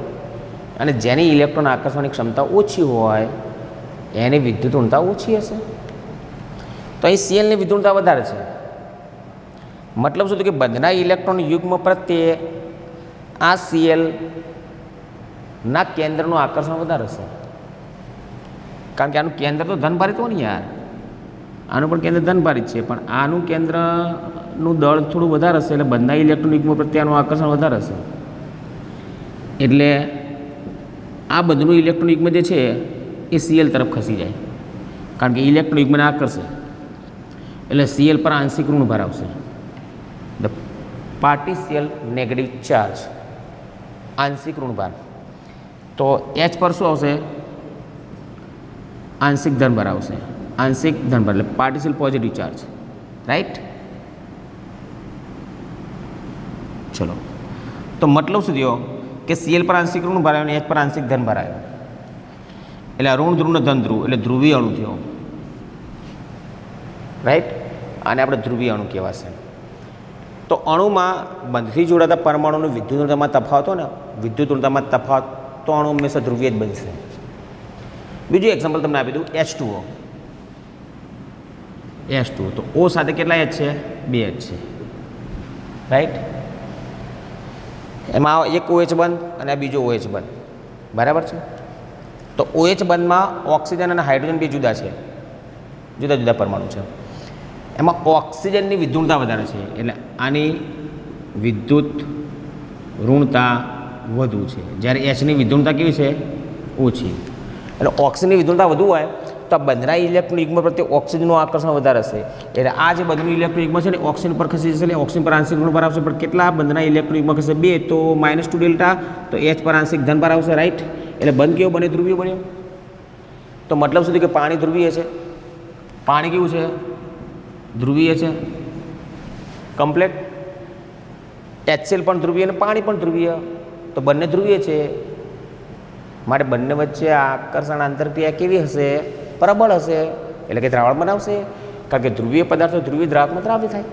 અને જેની ઇલેક્ટ્રોન આકર્ષવાની ક્ષમતા ઓછી હોય એની વિદ્યુત ઋણતા ઓછી હશે. તો અહીં Clની વિદ્યુતતા વધારે છે. મતલબ શું? કે બંધના ઇલેક્ટ્રોન યુગ્મ પ્રત્યે આ Cl ના કેન્દ્રનું આકર્ષણ વધારે છે, કારણ કે આનું કેન્દ્ર તો ધનભારિત હોય ને યાર. આનું પણ કેન્દ્ર ધનભારિત છે, પણ આનું કેન્દ્રનું દળ થોડું વધારે હશે, એટલે બંધના ઇલેક્ટ્રોન યુગ્મ પ્રત્યે આનું આકર્ષણ વધારે હશે. એટલે આ બધું ઇલેક્ટ્રોન યુગ્મ જે છે એ Cl તરફ ખસી જાય, કારણ કે ઇલેક્ટ્રોન યુગ્મને આકર્ષે એટલે Cl પર આંશિક ઋણભાર આવશે. ધ પાર્ટિશિયલ નેગેટિવ ચાર્જ, આંશિક ઋણભાર. તો H પર શું આવશે? આંશિક ધનભાર આવશે. આંશિક ધનભાર એટલે પાર્ટિશિયલ પોઝિટિવ ચાર્જ, રાઈટ. ચલો, તો મતલબ શું થયો? કે Cl પર આંશિક ઋણભાર આવ્યો અને H પર આંશિક ધનભાર આવ્યો, એટલે ઋણ ધ્રુવ ને ધન ધ્રુવ, એટલે ધ્રુવીય અણુ થયો, રાઈટ. આને આપણે ધ્રુવીય અણુ કહેવાશે. તો અણુમાં બંધથી જોડાતા પરમાણુની વિદ્યુત ઋણતામાં તફાવત હોય ને, વિદ્યુત ઋણતામાં તફાવત, તો અણુ હંમેશા ધ્રુવીય જ બનશે. બીજું એક્ઝામ્પલ તમને આપી દઉં. H2O. તો O સાથે કેટલા H છે? 2 H છે, રાઈટ. એમાં એક OH બંધ અને બીજો OH બંધ, બરાબર છે. તો OH બંધમાં ઓક્સિજન અને હાઇડ્રોજન 2 જુદા છે, જુદા જુદા પરમાણુ છે. એમાં ઓક્સિજનની વિદ્યુતતા વધારે છે, એટલે આની વિદ્યુત ઋણતા વધુ છે, જ્યારે Hની વિદ્યુતતા કેવી છે? ઓછી. એટલે ઓક્સિજનની વિદ્યુતતા વધુ હોય તો આ બંધના ઇલેક્ટ્રોન યુગ્મ પ્રત્યે ઓક્સિજનનું આકર્ષણ વધારે હશે, એટલે આ જે બંધનું ઇલેક્ટ્રોન યુગ્મ છે ને ઓક્સિજન પર ખસી જશે, એટલે ઓક્સિજન પર આંશિક ઋણભાર આવશે. પણ કેટલા બંધના ઇલેક્ટ્રોન યુગ્મ ખસે? 2, તો -2 ડેલ્ટા. તો H પર આંશિક ધનભાર આવશે, રાઈટ. એટલે બંધ કેવો બને? ધ્રુવીય બન્યો. તો મતલબ શું? કે પાણી ધ્રુવીય છે. પાણી કેવું છે? ધ્રુવીય છે, કમ્પ્લેટ. HCl પણ ધ્રુવીય અને પાણી પણ ધ્રુવીય, તો બંને ધ્રુવીય છે. માટે બંને વચ્ચે આકર્ષણ આંતરક્રિયા કેવી હશે? પ્રબળ હશે, એટલે કે દ્રાવણ બનાવશે, કારણ કે ધ્રુવીય પદાર્થો ધ્રુવીય દ્રાવકમાં દ્રાવ્ય થાય.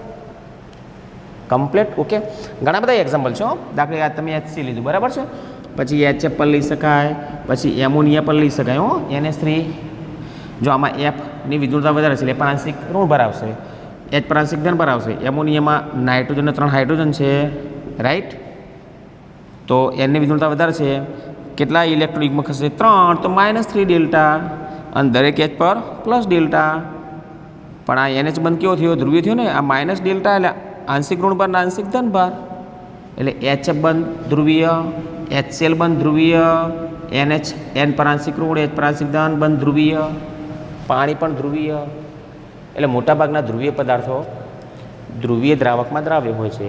Complete, okay. ઘણા બધા એક્ઝામ્પલ છે. દાખલા તમે HC લીધું, બરાબર છે. પછી HF પણ લઈ શકાય, પછી એમોનિયા પણ લઈ શકાય. NH3. જો આમાં Fની વિદ્યુતતા વધારે છે એટલે પણ આંશિક ઋણભાર આવશે, H પર આંશિક ધનભાર આવશે. એમોનિયામાં નાઇટ્રોજન 3 હાઇડ્રોજન છે, રાઈટ. તો Nની વિદ્યુતતા વધારે છે. કેટલા ઇલેક્ટ્રોન યુગ્મ ખસે? 3, તો -3 ડેલ્ટા, અને દરેક H પર પ્લસ ડેલ્ટા. પણ આ NH બંધ કેવો થયો? ધ્રુવીય થયો ને. આ માઇનસ ડેલ્ટા એટલે આંશિક ઋણભાર અને આંશિક ધનભાર, એટલે HF બંધ ધ્રુવીય, HCl બંધ ધ્રુવીય, NH N પર આંશિક ઋણ, H પર આંશિક ધન બંધ ધ્રુવીય. પાણી પણ ધ્રુવીય, એટલે મોટાભાગના ધ્રુવીય પદાર્થો ધ્રુવીય દ્રાવકમાં દ્રાવ્ય હોય છે.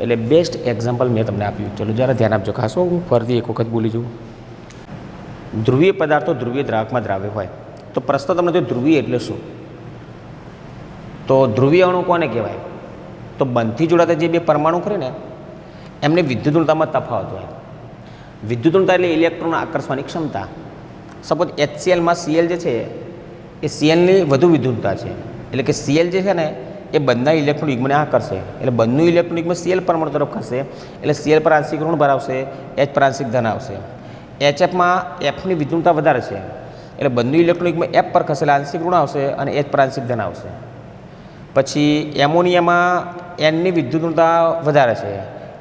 એટલે બેસ્ટ એક્ઝામ્પલ મેં તમને આપ્યું. ચલો જરા ધ્યાન આપજો ખાસ, હું ફરીથી એક વખત બોલી જાઉં. ધ્રુવીય પદાર્થો ધ્રુવીય દ્રાવકમાં દ્રાવ્ય હોય. તો પ્રશ્ન તમને તો ધ્રુવીય એટલે શું? તો ધ્રુવીય અણુ કોને કહેવાય? તો બંધથી જોડાતા જે 2 પરમાણુ ખરે ને એમને વિદ્યુત ઋણતામાં તફાવત હોય. વિદ્યુત ઋણતા એટલે ઇલેક્ટ્રોન આકર્ષવાની ક્ષમતા. સપોઝ HClમાં Cl જે છે એ સીએલની વધુ વિદ્યુતતા છે, એટલે કે સીએલ જે છે ને એ બંધના ઇલેક્ટ્રોન યુગ્મને આ કરશે, એટલે બંધનું ઇલેક્ટ્રોન યુગ્મ સીએલ પરમાણુ તરફ ખસશે, એટલે સીએલ પર આંશિક ઋણ ભરાવશે, એચ પર આંશિક ધન આવશે. એચએફમાં એફની વિદ્યુતતા વધારે છે, એટલે બંધનું ઇલેક્ટ્રોન યુગ્મ એફ પર ખસે એટલે આંશિક ઋણ આવશે અને એચ પર આંશિક ધન આવશે. પછી એમોનિયામાં એનની વિદ્યુતતા વધારે છે,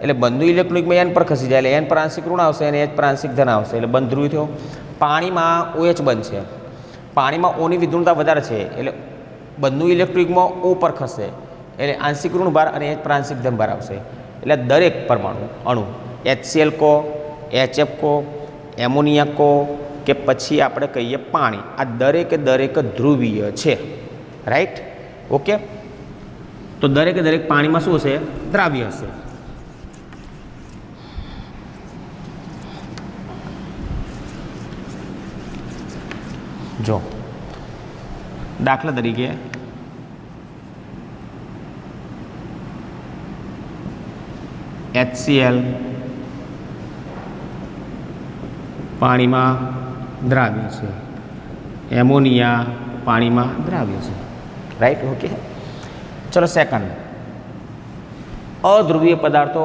એટલે બંધનું ઇલેક્ટ્રોન યુગ્મ એન પર ખસી જાય, એટલે એન પર આંશિક ઋણ આવશે અને એચ પર આંશિક ધન આવશે, એટલે બંધ ધ્રુવી થયો. પાણીમાં OH બંધ છે, પાણીમાં ઓની વિદ્યુતતા વધારે છે, એટલે બંધનું ઇલેક્ટ્રોન યુગ્મ O પર ખસે, એટલે આંશિક ઋણ ભાર અને એચ પર આંશિક ધન ભાર આવશે. એટલે દરેક પરમાણુ અણુ HCl કો, HF કો, એમોનિયા કો કે પછી આપણે કહીએ પાણી, આ દરેકે દરેક ધ્રુવીય છે. રાઈટ? ઓકે. તો દરેકે દરેક પાણીમાં શું હશે? દ્રાવ્ય હશે. જો દાખલા તરીકે HCl પાણીમાં દ્રાવ્ય છે, એમોનિયા પાણીમાં દ્રાવ્ય છે. રાઈટ? ઓકે. ચલો સેકન્ડ, અધ્રુવીય પદાર્થો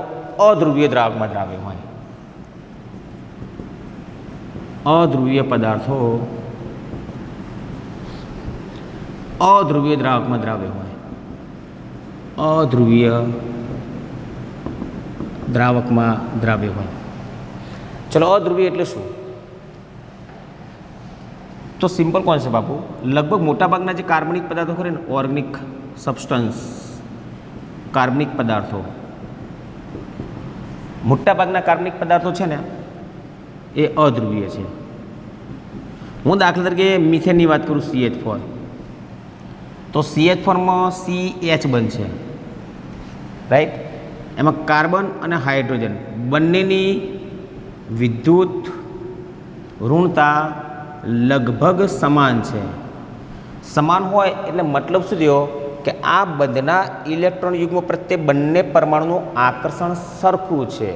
અધ્રુવીય દ્રાવકમાં દ્રાવ્ય હોય. અધ્રુવીય પદાર્થો અધ્રુવીય દ્રાવકમાં દ્રાવ્ય હોય. અધ્રુવીય દ્રાવકમાં દ્રાવ્ય હોય. ચલો અધ્રુવીય એટલે શું? તો સિમ્પલ કોન્સેપ્ટ આપું. લગભગ મોટાભાગના જે કાર્બનિક પદાર્થો ખરે ને, ઓર્ગેનિક સબસ્ટન્સ, કાર્બનિક પદાર્થો, મોટાભાગના કાર્બનિક પદાર્થો છે ને એ અધ્રુવીય છે. હું દાખલા તરીકે મિથેનની વાત કરું, CH4, તો CH4માં CH બનશે. રાઈટ? એમાં કાર્બન અને હાઇડ્રોજન બંનેની વિદ્યુત ઋણતા લગભગ સમાન છે. સમાન હોય એટલે મતલબ શું થયો કે આ બંધના ઇલેક્ટ્રોન યુગ્મ પ્રત્યે બંને પરમાણુનું આકર્ષણ સરખું છે.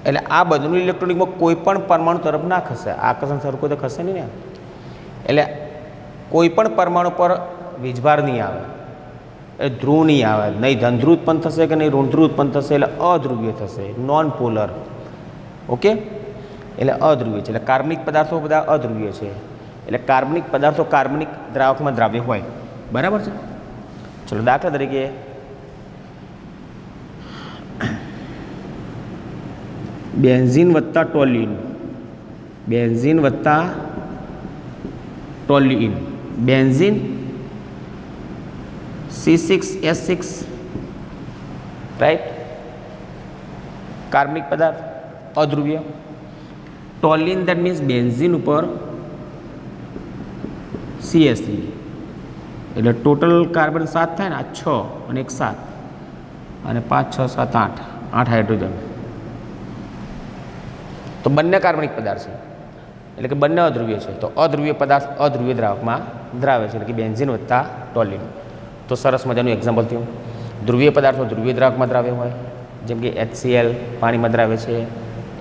એટલે આ બંધનું ઇલેક્ટ્રોન યુગ્મ કોઈ પણ પરમાણુ તરફ ના ખસે, આકર્ષણ સરખું તો ખસે નહીં ને. એટલે કોઈ પણ પરમાણુ પર વીજભાર નહીં આવે, એટલે ધ્રુવ નહીં આવે, નહીં ધન ધ્રુવ ઉત્પન્ન થશે કે નહીં ઋણ ધ્રુવ ઉત્પન્ન થશે, એટલે અધ્રુવીય થશે, નોન પોલર. ઓકે. એટલે અધ્રુવીય છે. એટલે કાર્બનિક પદાર્થો બધા અધ્રુવીય છે. એટલે કાર્બનિક પદાર્થો કાર્બનિક દ્રાવકમાં દ્રાવ્ય હોય. બરાબર છે? ચલો દાખલા તરીકે બેન્ઝીન વત્તા ટોલ્યુઇન, બેન્ઝીન વત્તા ટોલ્યુઇન, બેન્ઝીન C6H6, રાઈટ? કાર્બનિક પદાર્થ અધ્રુવીય. ટોલ્યુઇન દેટ મીન્સ બેન્ઝીન ઉપર CH3, એટલે ટોટલ કાર્બન 7 થાય ને, આ 6 અને 1 7 અને 5 6 7 8 8 હાઇડ્રોજન. તો બંને કાર્બનિક પદાર્થ છે, એટલે કે બંને અધ્રુવીય છે. તો અધ્રુવીય પદાર્થ અધ્રુવીય દ્રાવકમાં દ્રાવે છે, એટલે કે બેન્ઝીન વત્તા ટોલ્યુઇન. તો સરસ મજાનું એક્ઝામ્પલ થયું. ધ્રુવીય પદાર્થો ધ્રુવીય દ્રાવકમાં દ્રાવ્ય હોય, જેમ કે HCl પાણીમાં દ્રાવે છે,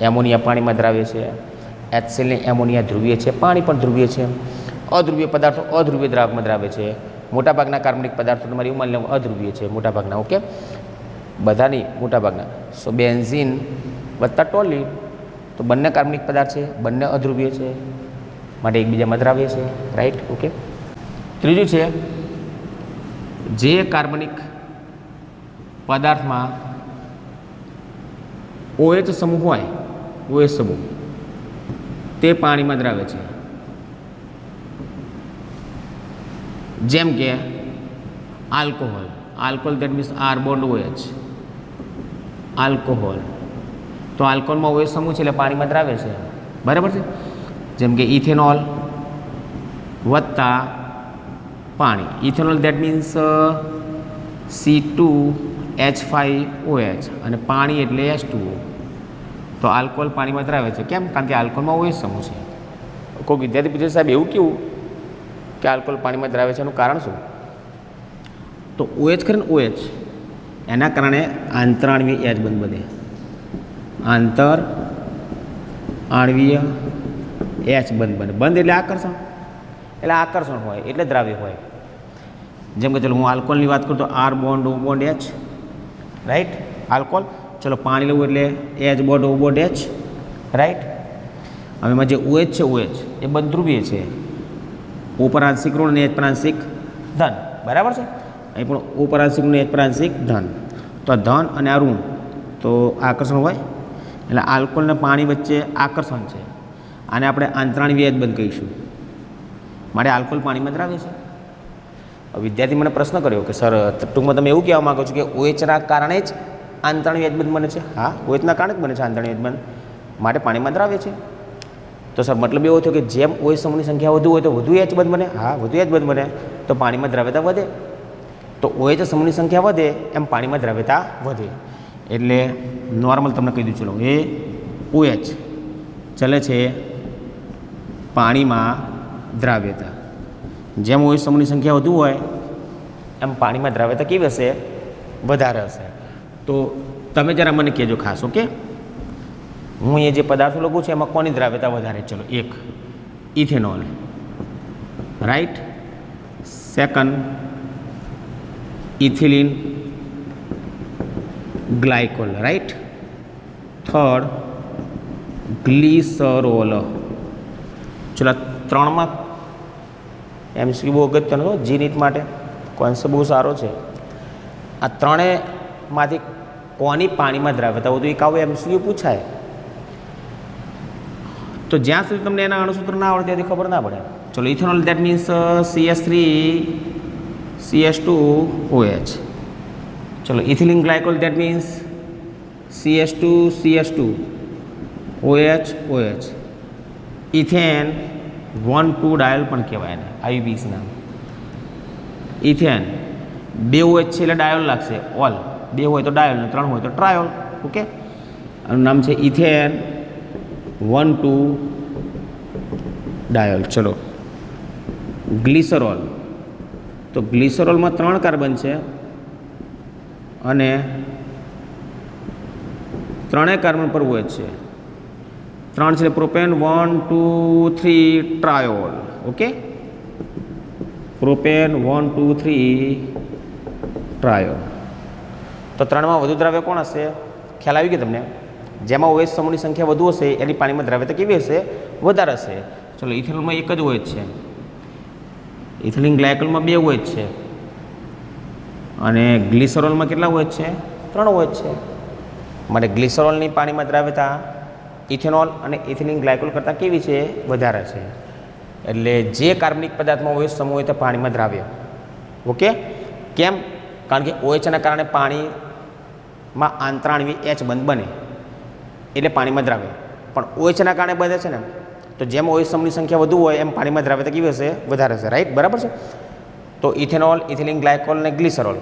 એમોનિયા પાણીમાં દ્રાવ્ય છે. HCl ને એમોનિયા ધ્રુવીય છે, પાણી પણ ધ્રુવીય છે. અધ્રુવીય પદાર્થો અધ્રુવીય દ્રાવકમાં દ્રાવે છે. મોટાભાગના કાર્બનિક પદાર્થો તમારી એવું માની લેવું અધ્રુવીય છે, મોટાભાગના. ઓકે. બધા નહીં, મોટાભાગના. સો બેન્ઝીન વત્તા ટોલ્યુઇન, તો બંને કાર્બનિક પદાર્થ છે, બંને અધ્રુવીય છે, માટે એકબીજામાં દ્રાવ્ય છે. રાઈટ? ઓકે. ત્રીજું છે, જે કાર્બનિક પદાર્થમાં OH સમૂહ હોય, OH સમૂહ, તે પાણીમાં દ્રાવે છે. જેમ કે alcohol, alcohol that means R bond OH, alcohol. તો આલ્કોહોલમાં OH સમૂહ છે એટલે પાણીમાં દ્રાવે છે. બરાબર છે? જેમ કે ઇથેનોલ વત્તા પાણી, ઇથેનોલ દેટ મીન્સ C2H5OH અને પાણી એટલે H2O. તો આલ્કોહોલ પાણીમાં દ્રાવે છે. કેમ? કારણ કે આલ્કોહોલમાં OH સમૂહ છે. કોઈ વિદ્યાર્થી પૂછે સાહેબ એવું કેવું કે આલ્કોહોલ પાણીમાં દ્રાવે છે, એનું કારણ શું? તો OH ખરે ને, OH એના કારણે આંતરાણવીય H બંધ બને. આંતર આણવીય H બંધ બને. બંધ એટલે આકર્ષણ, એટલે આકર્ષણ હોય એટલે દ્રાવ્ય હોય. જેમ કે ચલો હું આલ્કોહોલની વાત કરું તો R bond O bond H, right, alcohol. ચલો પાણી લેવું એટલે H bond O bond H, right. હવે એમાં જે OH છે, OH એ બંધ્રુવીય છે, O પર આંશિક ઋણ અને H પર આંશિક ધન, બરાબર છે. અહીં પણ O પર આંશિક ઋણ, H પર આંશિક ધન, તો આ ધન અને આ ઋણ તો આકર્ષણ હોય એટલે આલ્કોહોલ અને પાણી વચ્ચે આકર્ષણ છે. આને આપણે આંતરાણી વ્યાજ બંધ કહીશું. માટે આલ્કોહોલ પાણીમાં દ્રાવ્ય છે. વિદ્યાર્થી મને પ્રશ્ન કર્યો કે સર ટૂંકમાં તમે એવું કહેવા માગો છો કે OHના કારણે જ આંતરાણી વ્યાજબંધ બને છે? હા, OHના કારણે જ બને છે આંતરાણી વ્યાજબંધ, માટે પાણીમાં દ્રાવ્ય છે. તો સર મતલબ એવો થયો કે જેમ OH સમૂહની સંખ્યા વધુ હોય તો વધુ H બંધ બને? હા, વધુ H બંધ બને તો પાણીમાં દ્રાવ્યતા વધે. તો OH સમૂહની સંખ્યા વધે એમ પાણીમાં દ્રાવ્યતા વધે. એટલે નોર્મલ તમને કહી દઉં, ચલો એ OH ચલે છે પાણીમાં દ્રાવ્યતા. જેમ OH સમૂહની સંખ્યા વધુ હોય એમ પાણીમાં દ્રાવ્યતા કેવી હશે? વધારે હશે. તો તમે જરા મને કહેજો ખાસ, ઓકે. હું એ જે પદાર્થો લખું છું એમાં કોની દ્રાવ્યતા વધારે? ચલો, એક ethanol, right. Second ethylene glycol, right. Third glycerol. ચલો, ત્રણમાં MCQ બહુ અગત્યનો જીનીટ માટે કોન્સેપ્ટ બહુ સારો છે. આ ત્રણેયમાંથી કોની પાણીમાં દ્રાવ્યતા વધુ? એક આવું MCQ પૂછાય. તો જ્યાં સુધી તમને એના અણુસૂત્ર ના આવડે ત્યાંથી ખબર ના પડે. ચલો, ઇથેનોલ દેટ મીન્સ CH3CH2OH. ચલો, ethylene glycol that means CH2CH2OH. Ethane 1,2 diol પણ કહેવાય એને, IUPAC નામ. ઇથેન 2 OH છે એટલે ડાયોલ લાગશે, ઓલ 2 હોય તો ડાયોલ ને 3 હોય તો ટ્રાયોલ, ઓકે. આનું નામ છે ઇથેન 1,2 ડાયોલ. ચલો, ગ્લિસરોલ. તો ગ્લિસરોલમાં 3 કાર્બન છે અને 3 કાર્બન પર OH છે. 3 છે પ્રોપેન 1, 2, 3 ટ્રાયોલ, ઓકે. પ્રોપેન 1, 2, 3 ટ્રાયોલ. તો 3માં વધુ દ્રાવ્ય કોણ હશે? ખ્યાલ આવી ગયો તમને? જેમાં OH સમૂહની સંખ્યા વધુ હશે એની પાણીમાં દ્રાવ્યતા કેવી હશે? વધારે હશે. ચલો, ઇથેનોલમાં એક જ OH છે, ઇથિલિન ગ્લાયકોલમાં 2 OH છે અને ગ્લિસરોલમાં કેટલા OH છે? 3 OH છે. માટે ગ્લિસરોલની પાણીમાં દ્રાવ્યતા ઇથેનોલ અને ઇથિલિન ગ્લાયકોલ કરતાં કેવી છે? વધારે છે. એટલે જે કાર્બનિક પદાર્થમાં OH સમૂહ હોય તે પાણીમાં દ્રાવ્ય, ઓકે. કેમ? કારણ કે OHના કારણે પાણીમાં આંતરાણવી H બંધ બને એટલે પાણીમાં દ્રાવ્ય. પણ OHના કારણે બને છે ને, તો જેમ OH સમૂહની સંખ્યા વધુ હોય એમ પાણીમાં દ્રાવ્યતા કેવી હશે? વધારે હશે, રાઈટ, બરાબર છે. તો ઇથેનોલ, ઇથિલિન ગ્લાયકોલ અને ગ્લિસરોલ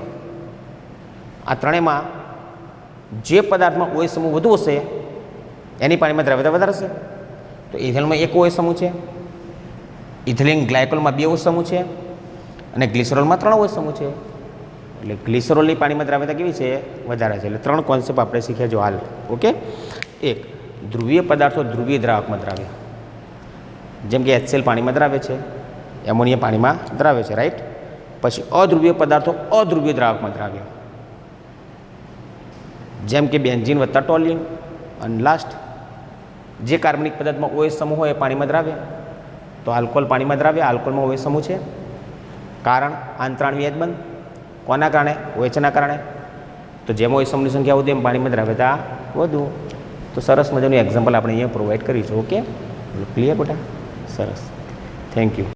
આ ત્રણેયમાં જે પદાર્થમાં OH સમૂહ વધુ હશે એની પાણીમાં દ્રાવ્યતા વધારે હશે. તો ઇથેનોલમાં 1 OH સમૂહ છે, ઇથિલિન ગ્લાયકોલમાં 2 OH સમૂહ છે અને ગ્લિસરોલમાં 3 OH સમૂહ છે. એટલે ગ્લિસરોલની પાણીમાં દ્રાવ્યતા કેવી છે? વધારે છે. એટલે 3 કોન્સેપ્ટ આપણે શીખ્યા જો હાલ, ઓકે. એક, ધ્રુવીય પદાર્થો ધ્રુવીય દ્રાવકમાં દ્રાવ્ય, જેમ કે HCl પાણીમાં દ્રાવ્ય છે, એમોનિયા પાણીમાં દ્રાવ્ય છે, રાઈટ. પછી અધ્રુવીય પદાર્થો અધ્રુવીય દ્રાવકમાં દ્રાવ્ય, જેમ કે બેન્ઝીન વત્તા ટોલ્યુઇન. અને લાસ્ટ, જે કાર્બનિક પદાર્થમાં OH સમૂહ હોય એ પાણીમાં દ્રાવ્ય. તો આલ્કોહોલ પાણીમાં દ્રાવ્ય, આલ્કોહોલમાં OH સમૂહ છે. કારણ આંતરાણ વ્યાજબંધ. કોના કારણે? OHના કારણે. તો જેમ OH સમૂહની સંખ્યા વધુ એમ પાણીમાં દ્રાવ્યતા વધુ. તો સરસ મજાનું એક્ઝામ્પલ આપણે અહીંયા પ્રોવાઈડ કરીશું, ઓકે. ક્લિયર બેટા? સરસ, થેન્ક યુ.